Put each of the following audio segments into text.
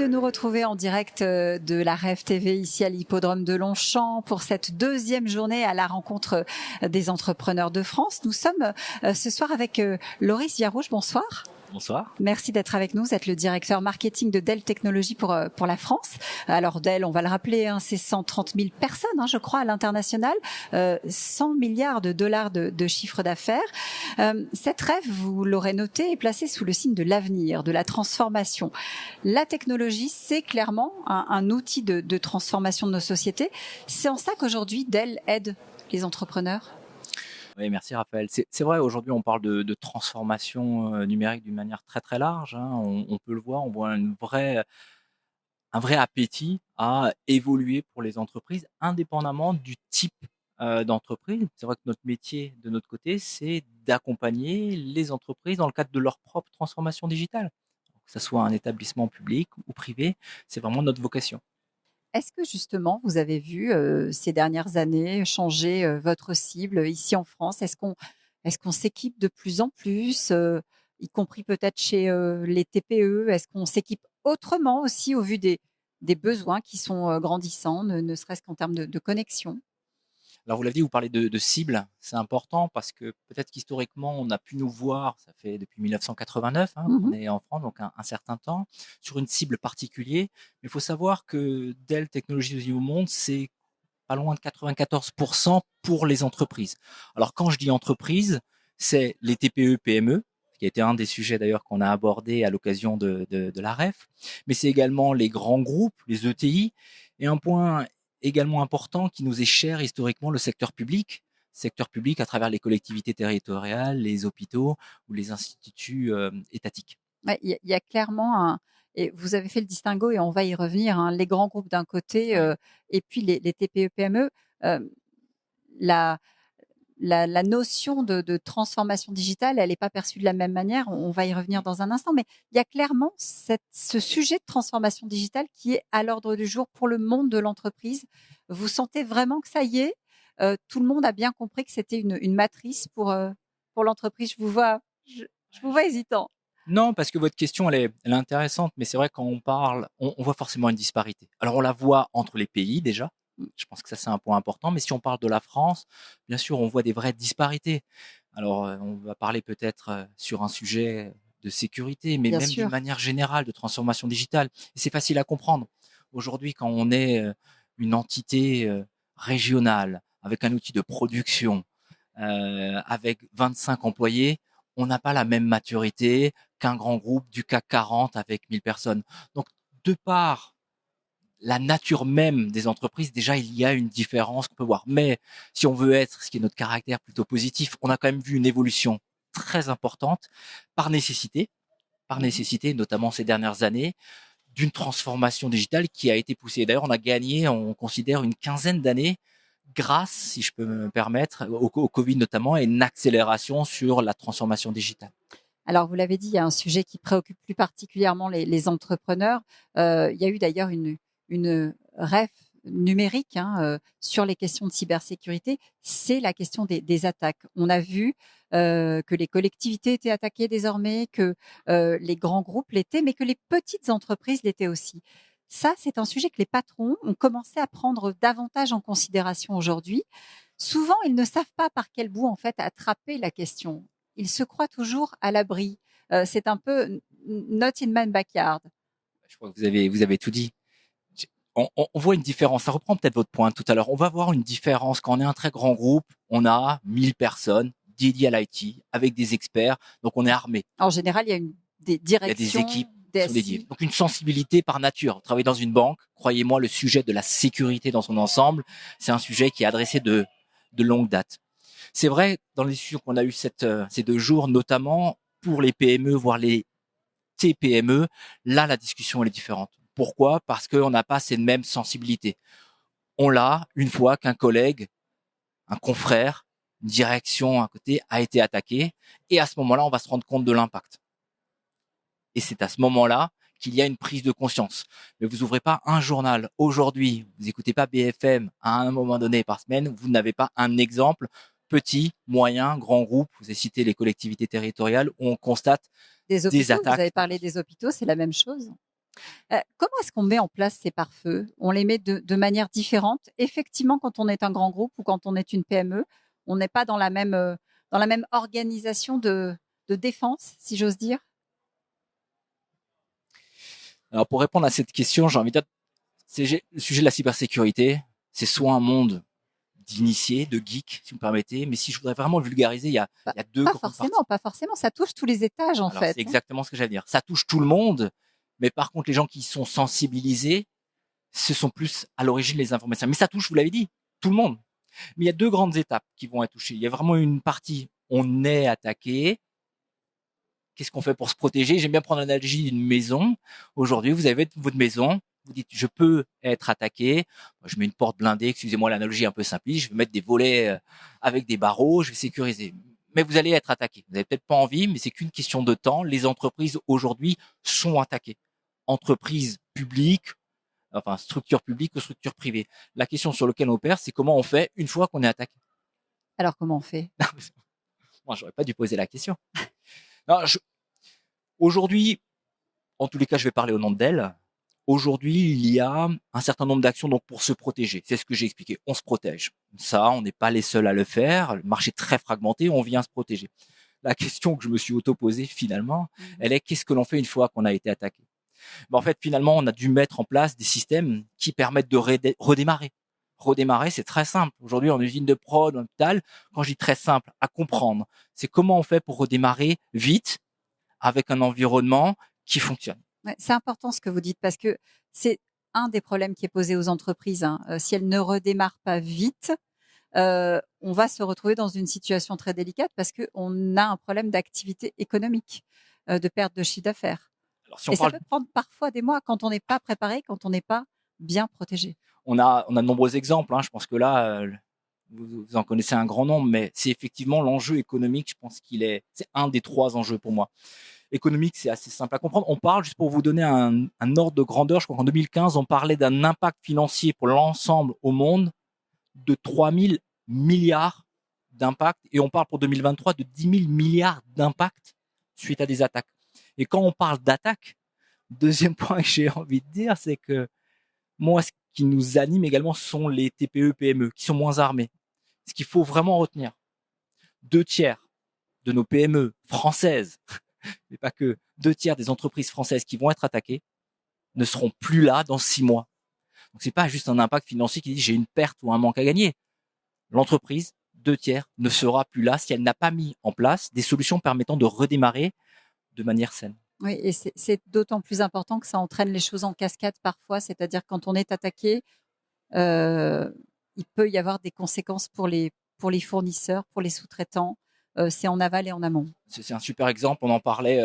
de nous retrouver en direct de la Rêve TV ici à l'hippodrome de Longchamp pour cette deuxième journée à la rencontre des entrepreneurs de France. Nous sommes ce soir avec Loris Viarouche. Bonsoir. Bonsoir. Merci d'être avec nous. Vous êtes le directeur marketing de Dell Technologies pour la France. Alors Dell, on va le rappeler, c'est 130 000 personnes, je crois, à l'international, 100 milliards de dollars de chiffre d'affaires. Cette rêve, vous l'aurez noté, est placée sous le signe de l'avenir, de la transformation. La technologie, c'est clairement un outil de transformation de nos sociétés. C'est en ça qu'aujourd'hui, Dell aide les entrepreneurs. Oui, merci Raphaël. C'est vrai, aujourd'hui on parle de transformation numérique d'une manière très très large. On peut le voir, on voit un vrai appétit à évoluer pour les entreprises, indépendamment du type d'entreprise. C'est vrai que notre métier, de notre côté, c'est d'accompagner les entreprises dans le cadre de leur propre transformation digitale. Que ce soit un établissement public ou privé, c'est vraiment notre vocation. Est-ce que justement, vous avez vu ces dernières années changer votre cible ici en France? Est-ce qu'on s'équipe de plus en plus, y compris peut-être chez les TPE? Est-ce qu'on s'équipe autrement aussi au vu des besoins qui sont grandissants, ne serait-ce qu'en termes de connexion? Alors vous l'avez dit, vous parlez de cible, c'est important parce que peut-être qu'historiquement, on a pu nous voir, ça fait depuis 1989 qu'on est en France, donc un certain temps, sur une cible particulière. Mais il faut savoir que Dell Technologies au monde, c'est pas loin de 94% pour les entreprises. Alors quand je dis entreprise, c'est les TPE, PME, qui a été un des sujets d'ailleurs qu'on a abordé à l'occasion de la REF, mais c'est également les grands groupes, les ETI, et un point également important qui nous est cher historiquement, le secteur public à travers les collectivités territoriales, les hôpitaux ou les instituts étatiques. Ouais, il y a clairement et vous avez fait le distinguo et on va y revenir, les grands groupes d'un côté, Ouais. et puis les TPE-PME. La la notion de transformation digitale, elle n'est pas perçue de la même manière. On va y revenir dans un instant, mais il y a clairement ce sujet de transformation digitale qui est à l'ordre du jour pour le monde de l'entreprise. Vous sentez vraiment que ça y est, tout le monde a bien compris que c'était une matrice pour l'entreprise. Je vous vois hésitant. Non, parce que votre question, elle est intéressante, mais c'est vrai quand on parle, on voit forcément une disparité. Alors on la voit entre les pays déjà, je pense que ça c'est un point important, mais si on parle de la France, bien sûr, on voit des vraies disparités. Alors on va parler peut-être sur un sujet de sécurité, mais Bien même d'une sûr. manière générale de transformation digitale. Et c'est facile à comprendre. Aujourd'hui, quand on est une entité régionale, avec un outil de production, avec 25 employés, on n'a pas la même maturité qu'un grand groupe du CAC 40 avec 1000 personnes. Donc, de par la nature même des entreprises, déjà, il y a une différence qu'on peut voir. Mais si on veut être, ce qui est notre caractère plutôt positif, on a quand même vu une évolution très importante par nécessité, notamment ces dernières années, d'une transformation digitale qui a été poussée. D'ailleurs, on a gagné, on considère, une quinzaine d'années grâce, si je peux me permettre, au Covid notamment, et une accélération sur la transformation digitale. Alors, vous l'avez dit, il y a un sujet qui préoccupe plus particulièrement les entrepreneurs. Il y a eu d'ailleurs une REF numérique sur les questions de cybersécurité. C'est la question des attaques. On a vu que les collectivités étaient attaquées désormais, que les grands groupes l'étaient, mais que les petites entreprises l'étaient aussi. Ça, c'est un sujet que les patrons ont commencé à prendre davantage en considération aujourd'hui. Souvent, ils ne savent pas par quel bout en fait attraper la question. Ils se croient toujours à l'abri. C'est un peu not in my backyard. Je crois que vous avez tout dit. On voit une différence. Ça reprend peut-être votre point tout à l'heure. On va voir une différence quand on est un très grand groupe. On a 1000 personnes dédiées à l'IT avec des experts. Donc on est armé. En général, il y a des Il y a des directions, équipes qui sont dédiées. DSI. Donc une sensibilité par nature. Travailler dans une banque, croyez-moi, le sujet de la sécurité dans son ensemble, c'est un sujet qui est adressé de longue date. C'est vrai, dans les discussions qu'on a eues ces 2 jours, notamment pour les PME, voire les TPME, là, la discussion elle est différente. Pourquoi? Parce qu'on n'a pas ces mêmes sensibilités. On l'a une fois qu'un collègue, un confrère, une direction à côté a été attaqué, et à ce moment-là, on va se rendre compte de l'impact. Et c'est à ce moment-là qu'il y a une prise de conscience. Mais vous ouvrez pas un journal aujourd'hui, vous écoutez pas BFM à un moment donné par semaine, vous n'avez pas un exemple petit, moyen, grand groupe, vous avez cité les collectivités territoriales où on constate Des des hôpitaux, vous attaques. avez parlé des hôpitaux, c'est la même chose. Comment est-ce qu'on met en place ces pare-feux? On les met de manière différente. Effectivement, quand on est un grand groupe ou quand on est une PME, on n'est pas dans la même organisation de défense, si j'ose dire. Alors pour répondre à cette question, j'ai envie de dire, le sujet de la cybersécurité, c'est soit un monde d'initiés, de geeks, si vous me permettez, mais si je voudrais vraiment le vulgariser, Pas, il y a deux pas grandes parties. forcément, pas forcément. Ça touche tous les étages, en Alors fait, c'est hein. exactement ce que j'allais dire. Ça touche tout le monde, mais par contre les gens qui sont sensibilisés, ce sont plus à l'origine les informations. Mais ça touche, vous l'avez dit, tout le monde. Mais il y a deux grandes étapes qui vont être touchées. Il y a vraiment une partie, on est attaqué. Qu'est-ce qu'on fait pour se protéger? J'aime bien prendre l'analogie d'une maison. Aujourd'hui, vous avez votre maison. Vous dites, je peux être attaqué. Moi, je mets une porte blindée. Excusez-moi l'analogie un peu simpliste. Je vais mettre des volets avec des barreaux. Je vais sécuriser. Mais vous allez être attaqué. Vous n'avez peut-être pas envie, mais c'est qu'une question de temps. Les entreprises aujourd'hui sont attaquées. Entreprises publiques, enfin structures publiques ou structures privées. La question sur laquelle on opère, c'est comment on fait une fois qu'on est attaqué. Alors, comment on fait? Moi, j'aurais pas dû poser la question. Non, aujourd'hui, en tous les cas, je vais parler au nom d'elle. Aujourd'hui, il y a un certain nombre d'actions donc pour se protéger. C'est ce que j'ai expliqué. On se protège. Ça, on n'est pas les seuls à le faire. Le marché est très fragmenté. On vient se protéger. La question que je me suis auto-posée finalement, elle est qu'est-ce que l'on fait une fois qu'on a été attaqué? Ben, en fait, finalement, on a dû mettre en place des systèmes qui permettent de redémarrer. Redémarrer, c'est très simple. Aujourd'hui, en usine de prod, en hôpital, quand je dis très simple à comprendre, c'est comment on fait pour redémarrer vite avec un environnement qui fonctionne. Ouais, c'est important ce que vous dites parce que c'est un des problèmes qui est posé aux entreprises, hein. Si elles ne redémarrent pas vite, on va se retrouver dans une situation très délicate parce qu'on a un problème d'activité économique, de perte de chiffre d'affaires. Alors, si on Et ça parle, peut prendre parfois des mois quand on n'est pas préparé, quand on n'est pas bien protégé. on a de nombreux exemples. Hein. Je pense que là, vous en connaissez un grand nombre, mais c'est effectivement l'enjeu économique. Je pense c'est un des trois enjeux pour moi. Économique, c'est assez simple à comprendre. On parle, juste pour vous donner un ordre de grandeur, je crois qu'en 2015, on parlait d'un impact financier pour l'ensemble au monde de 3000 milliards d'impact. Et on parle pour 2023 de 10 000 milliards d'impact suite à des attaques. Et quand on parle d'attaque, deuxième point que j'ai envie de dire, c'est que moi, ce qui nous anime également sont les TPE, PME, qui sont moins armés. Ce qu'il faut vraiment retenir, 2 tiers de nos PME françaises, mais pas que, 2 tiers des entreprises françaises qui vont être attaquées ne seront plus là dans 6 mois. Donc c'est pas juste un impact financier qui dit j'ai une perte ou un manque à gagner. L'entreprise, 2 tiers, ne sera plus là si elle n'a pas mis en place des solutions permettant de redémarrer de manière saine. Oui, et c'est d'autant plus important que ça entraîne les choses en cascade parfois, c'est-à-dire quand on est attaqué, euh, il peut y avoir des conséquences pour les fournisseurs, pour les sous-traitants. C'est en aval et en amont. C'est un super exemple. On en parlait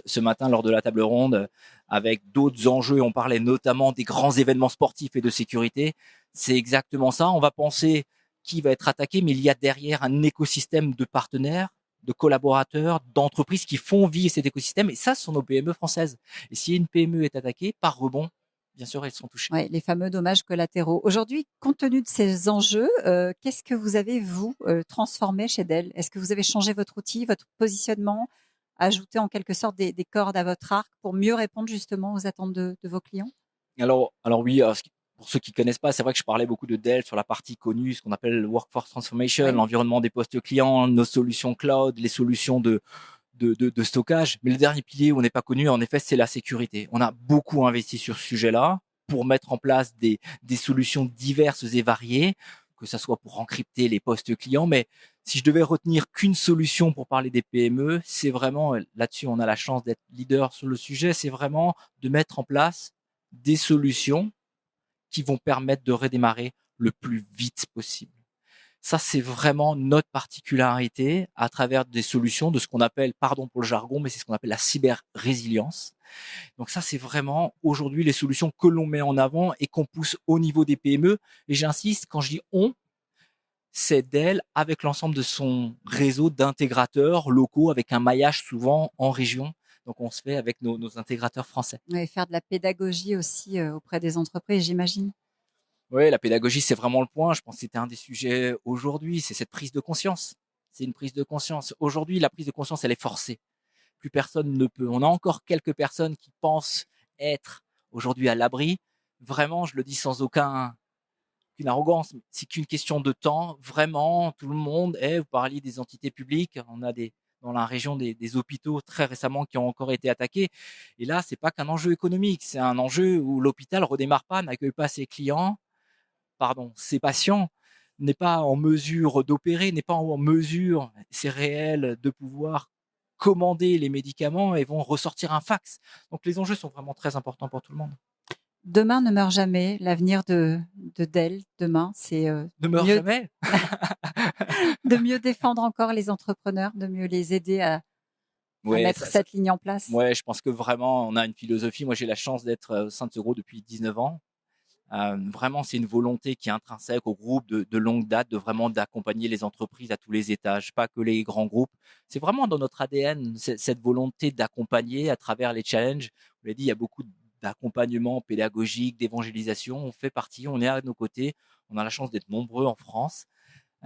ce matin lors de la table ronde avec d'autres enjeux. On parlait notamment des grands événements sportifs et de sécurité. C'est exactement ça. On va penser qui va être attaqué, mais il y a derrière un écosystème de partenaires, de collaborateurs, d'entreprises qui font vivre cet écosystème. Et ça, ce sont nos PME françaises. Et si une PME est attaquée, par rebond, bien sûr, elles sont touchées. Ouais, les fameux dommages collatéraux. Aujourd'hui, compte tenu de ces enjeux, qu'est-ce que vous avez, vous, transformé chez Dell? Est-ce que vous avez changé votre outil, votre positionnement, ajouté en quelque sorte des cordes à votre arc pour mieux répondre justement aux attentes de vos clients? Alors oui, pour ceux qui connaissent pas, c'est vrai que je parlais beaucoup de Dell sur la partie connue, ce qu'on appelle le workforce transformation, Oui. l'environnement des postes clients, nos solutions cloud, les solutions de stockage. Mais le dernier pilier où on n'est pas connu, en effet, c'est la sécurité. On a beaucoup investi sur ce sujet-là pour mettre en place des solutions diverses et variées, que ça soit pour encrypter les postes clients. Mais si je devais retenir qu'une solution pour parler des PME, c'est vraiment, là-dessus, on a la chance d'être leader sur le sujet, c'est vraiment de mettre en place des solutions qui vont permettre de redémarrer le plus vite possible. Ça, c'est vraiment notre particularité à travers des solutions de ce qu'on appelle, pardon pour le jargon, mais c'est ce qu'on appelle la cyber-résilience. Donc ça, c'est vraiment aujourd'hui les solutions que l'on met en avant et qu'on pousse au niveau des PME. Et j'insiste, quand je dis on, c'est Dell avec l'ensemble de son réseau d'intégrateurs locaux avec un maillage souvent en région. Donc on se fait avec nos intégrateurs français. Ouais, faire de la pédagogie aussi auprès des entreprises, j'imagine. Oui, la pédagogie, c'est vraiment le point. Je pense que c'était un des sujets aujourd'hui, c'est cette prise de conscience. C'est une prise de conscience. Aujourd'hui, la prise de conscience, elle est forcée. Plus personne ne peut. On a encore quelques personnes qui pensent être aujourd'hui à l'abri. Vraiment, je le dis sans aucune arrogance, c'est qu'une question de temps. Vraiment, tout le monde vous parliez des entités publiques, on a dans la région des hôpitaux très récemment qui ont encore été attaqués. Et là, c'est pas qu'un enjeu économique, c'est un enjeu où l'hôpital redémarre pas, n'accueille pas ses patients, n'est pas en mesure d'opérer, n'est pas en mesure, c'est réel, de pouvoir commander les médicaments et vont ressortir un fax. Donc les enjeux sont vraiment très importants pour tout le monde. Demain ne meurt jamais. L'avenir de Dell, demain, c'est Ne meurt mieux, jamais. de mieux défendre encore les entrepreneurs, de mieux les aider à mettre cette ligne en place. Ouais, je pense que vraiment, on a une philosophie. Moi, j'ai la chance d'être au sein de ce groupe depuis 19 ans. Vraiment, c'est une volonté qui est intrinsèque au groupe de longue date, de vraiment d'accompagner les entreprises à tous les étages, pas que les grands groupes. C'est vraiment dans notre ADN, cette volonté d'accompagner à travers les challenges. Vous l'avez dit, il y a beaucoup d'accompagnement pédagogique, d'évangélisation. On fait partie, on est à nos côtés. On a la chance d'être nombreux en France.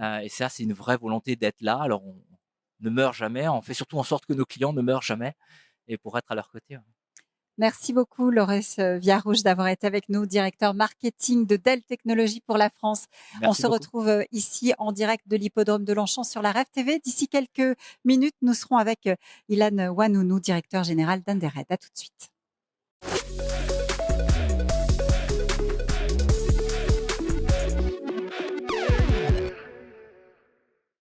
Et ça, c'est une vraie volonté d'être là. Alors, on ne meurt jamais. On fait surtout en sorte que nos clients ne meurent jamais et pour être à leur côté. Merci beaucoup, Laurès Viarouche, d'avoir été avec nous, directeur marketing de Dell Technologies pour la France. Merci On se beaucoup. retrouve ici en direct de l'hippodrome de Longchamp sur la Rêve TV. D'ici quelques minutes, nous serons avec Ilan Wanounou, directeur général d'Indered. À tout de suite.